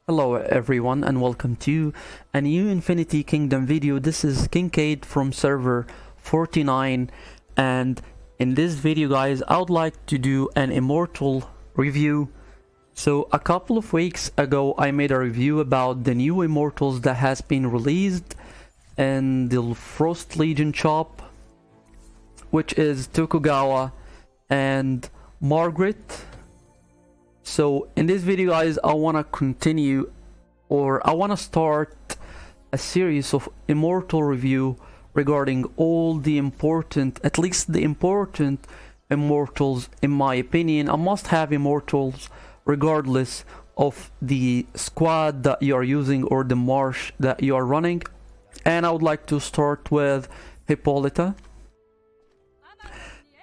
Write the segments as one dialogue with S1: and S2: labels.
S1: Hello everyone and welcome to a new Infinity Kingdom video. This is Kincaid from server 49, and in this video guys I would like to do an Immortal review. So a couple of weeks ago I made a review about the new Immortals that has been released in the Frost Legion shop, which is Tokugawa and Margaret. So in this video guys I want to continue, or I want to start a series of Immortal review regarding all the important, at least the important Immortals. In my opinion, I must have Immortals regardless of the squad that you are using or the marsh that you are running. And I would like to start with Hippolyta.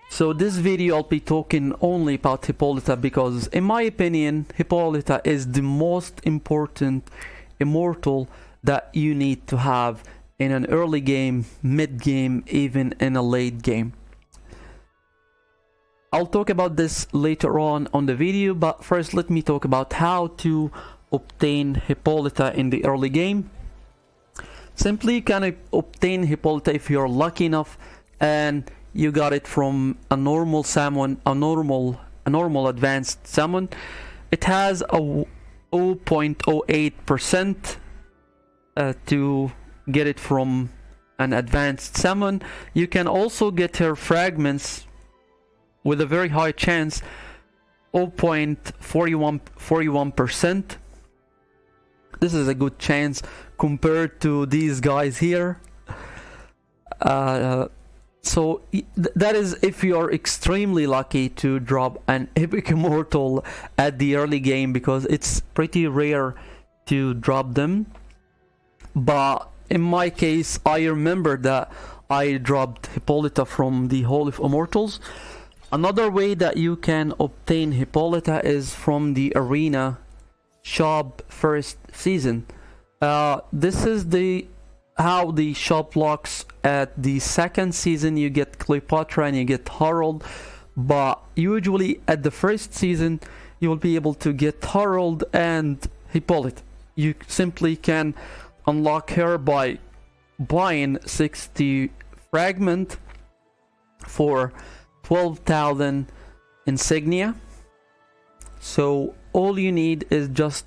S1: So this video I'll be talking only about Hippolyta because in my opinion Hippolyta is the most important Immortal that you need to have in an early game, mid game, even in a late game. I'll talk about this later on the video, but first let me talk about how to obtain Hippolyta in the early game. Simply you can obtain Hippolyta if you're lucky enough and you got it from a normal summon, a normal advanced summon. It has a 0.08% to get it from an advanced summon. You can also get her fragments with a very high chance, 0.41%. This is a good chance compared to these guys here. So that is if you're extremely lucky to drop an epic Immortal at the early game, because it's pretty rare to drop them. But in my case, I remember that I dropped Hippolyta from the Hall of Immortals. Another way that you can obtain Hippolyta is from the Arena shop first season. This is how the shop looks. At the second season you get Cleopatra and you get Harold, but usually at the first season you will be able to get Harold and Hippolyta. You simply can unlock her by buying 60 fragment for 12,000 insignia. So all you need is just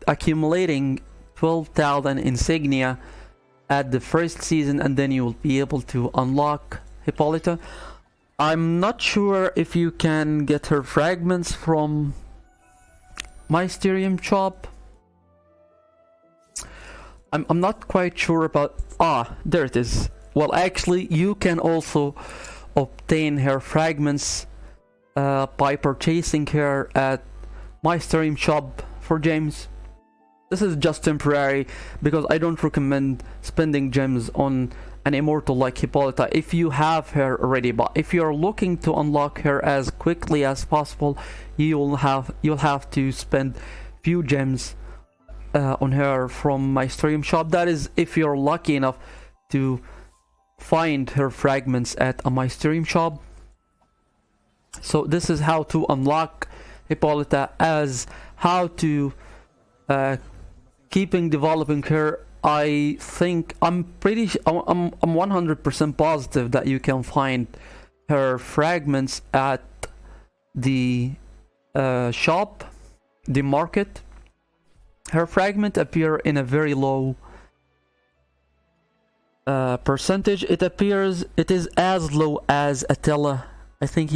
S1: accumulating 12,000 insignia at the first season, and then you will be able to unlock Hippolyta. I'm not sure if you can get her fragments from Mysterium shop. I'm not quite sure about... there it is. Well, actually you can also obtain her fragments by purchasing her at Mysterium shop for gems. This is just temporary because I don't recommend spending gems on an Immortal like Hippolyta if you have her already. But if you're looking to unlock her as quickly as possible, you'll have to spend few gems on her from my stream shop. That is if you're lucky enough to find her fragments at a my stream shop. So this is how to unlock Hippolyta, as how to keeping developing her. I think I'm 100% positive that you can find her fragments at the shop, the market. Her fragment appear in a very low percentage. It is as low as Attila. I think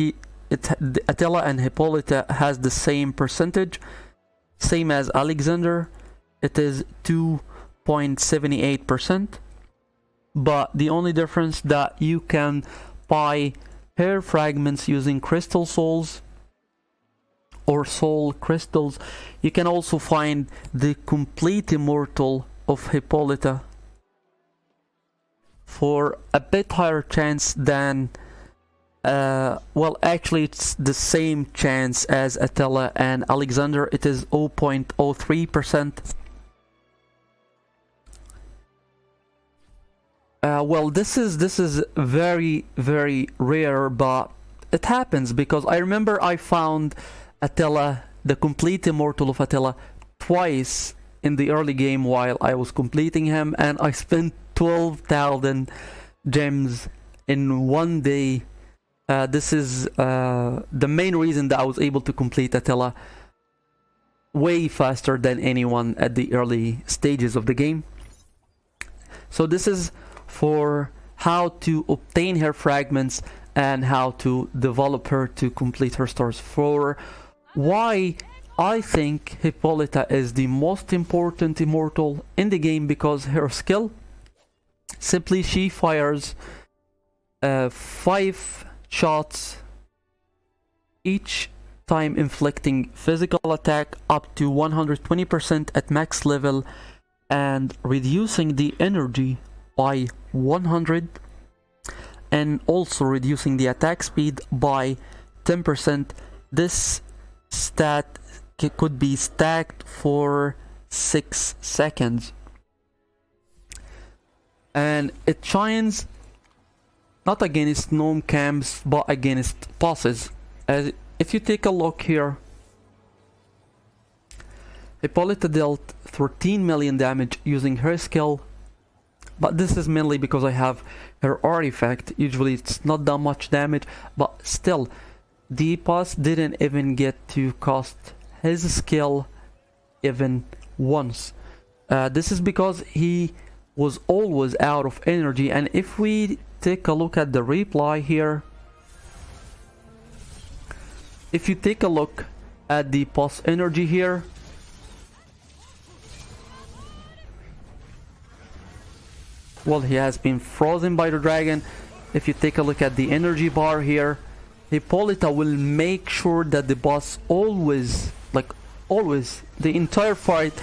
S1: Attila and Hippolyta has the same percentage, same as Alexander. It is 2.78%, but the only difference that you can buy hair fragments using crystal souls or soul crystals. You can also find the complete Immortal of Hippolyta for a bit higher chance than well, actually it's the same chance as Attila and Alexander. It is 0.03%. Well, this is very, very rare, but it happens because I remember I found Attila, the complete Immortal of Attila, twice in the early game while I was completing him, and I spent 12,000 gems in one day. This is the main reason that I was able to complete Attila way faster than anyone at the early stages of the game. So this is for how to obtain her fragments and how to develop her to complete her stars. For why I think Hippolyta is the most important immortal in the game, because her skill, simply she fires 5 shots each time, inflicting physical attack up to 120% at max level and reducing the energy by 100, and also reducing the attack speed by 10%. This stat could be stacked for 6 seconds, and it shines not against gnome camps but against bosses. As if you take a look here, Hippolyta dealt 13 million damage using her skill, but this is mainly because I have her artifact. Usually it's not that much damage, but still the boss didn't even get to cost his skill even once. This is because he was always out of energy, and if we take a look at the replay here, if you take a look at the boss energy here, well, he has been frozen by the dragon. If you take a look at the energy bar here, Hippolyta will make sure that the boss always, the entire fight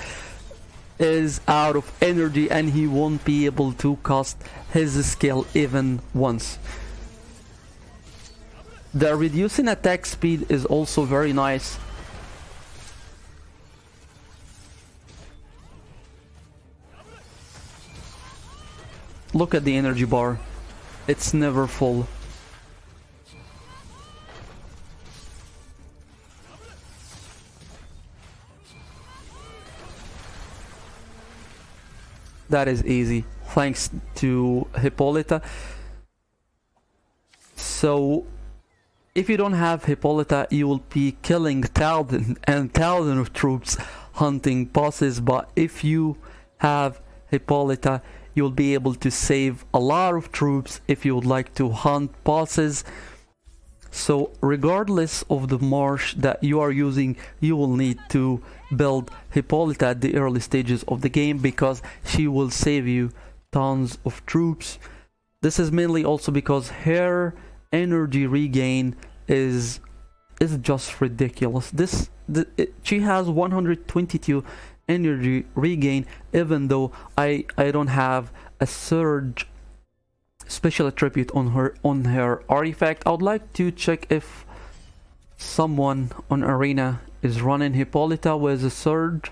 S1: is out of energy, and he won't be able to cast his skill even once. The reducing attack speed is also very nice. Look at the energy bar, it's never full. That is easy, thanks to Hippolyta. So if you don't have Hippolyta, you will be killing thousands and thousands of troops hunting bosses, but if you have Hippolyta, you'll be able to save a lot of troops if you would like to hunt bosses. So regardless of the marsh that you are using, you will need to build Hippolyta at the early stages of the game, because she will save you tons of troops. This is mainly also because her energy regain is just ridiculous. She has 122 energy regain, even though I don't have a surge special attribute on her artifact. I would like to check if someone on arena is running Hippolyta with a surge.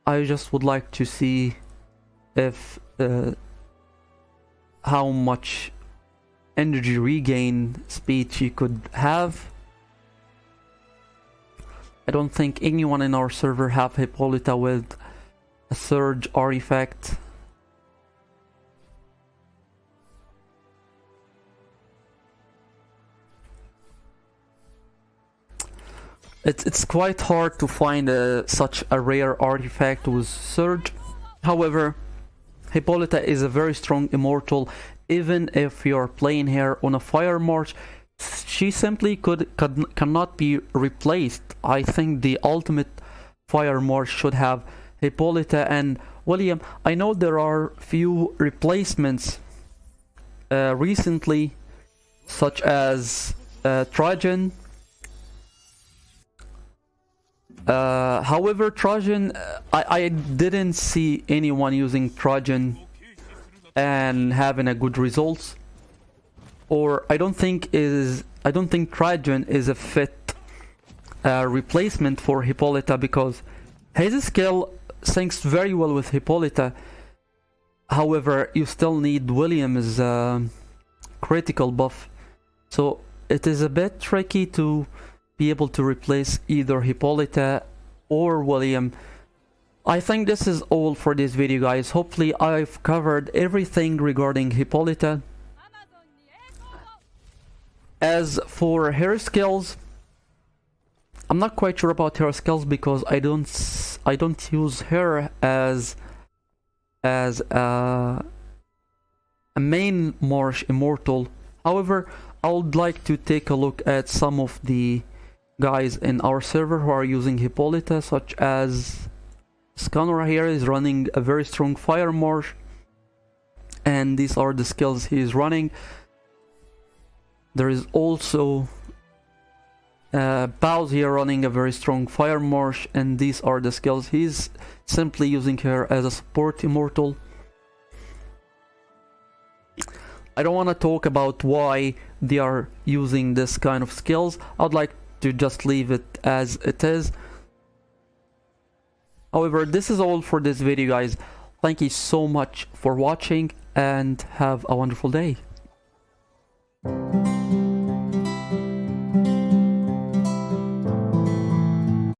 S1: I just would like to see if how much energy regain speed she could have. I don't think anyone in our server have Hippolyta with a surge artifact. It's quite hard to find such a rare artifact with surge. However, Hippolyta is a very strong immortal. Even if you're playing her on a fire march, she simply cannot be replaced. I think the ultimate fire march should have Hippolyta. And William, I know there are few replacements recently, such as Trajan. However, Trajan, I didn't see anyone using Trajan and having a good results. Or I don't think Trajan is a fit replacement for Hippolyta, because his skill syncs very well with Hippolyta. However, you still need William's critical buff, so it is a bit tricky to be able to replace either Hippolyta or William. I think this is all for this video, guys. Hopefully I've covered everything regarding Hippolyta. As for her skills, I'm not quite sure about her skills because I don't use her as a main Marsh Immortal. However, I would like to take a look at some of the guys in our server who are using Hippolyta, such as Scanora here is running a very strong Fire Marsh, and these are the skills he is running. There is also Bows here running a very strong Fire Marsh, and these are the skills. He's simply using her as a support Immortal. I don't want to talk about why they are using this kind of skills. I'd like to just leave it as it is. However, this is all for this video, guys. Thank you so much for watching and have a wonderful day.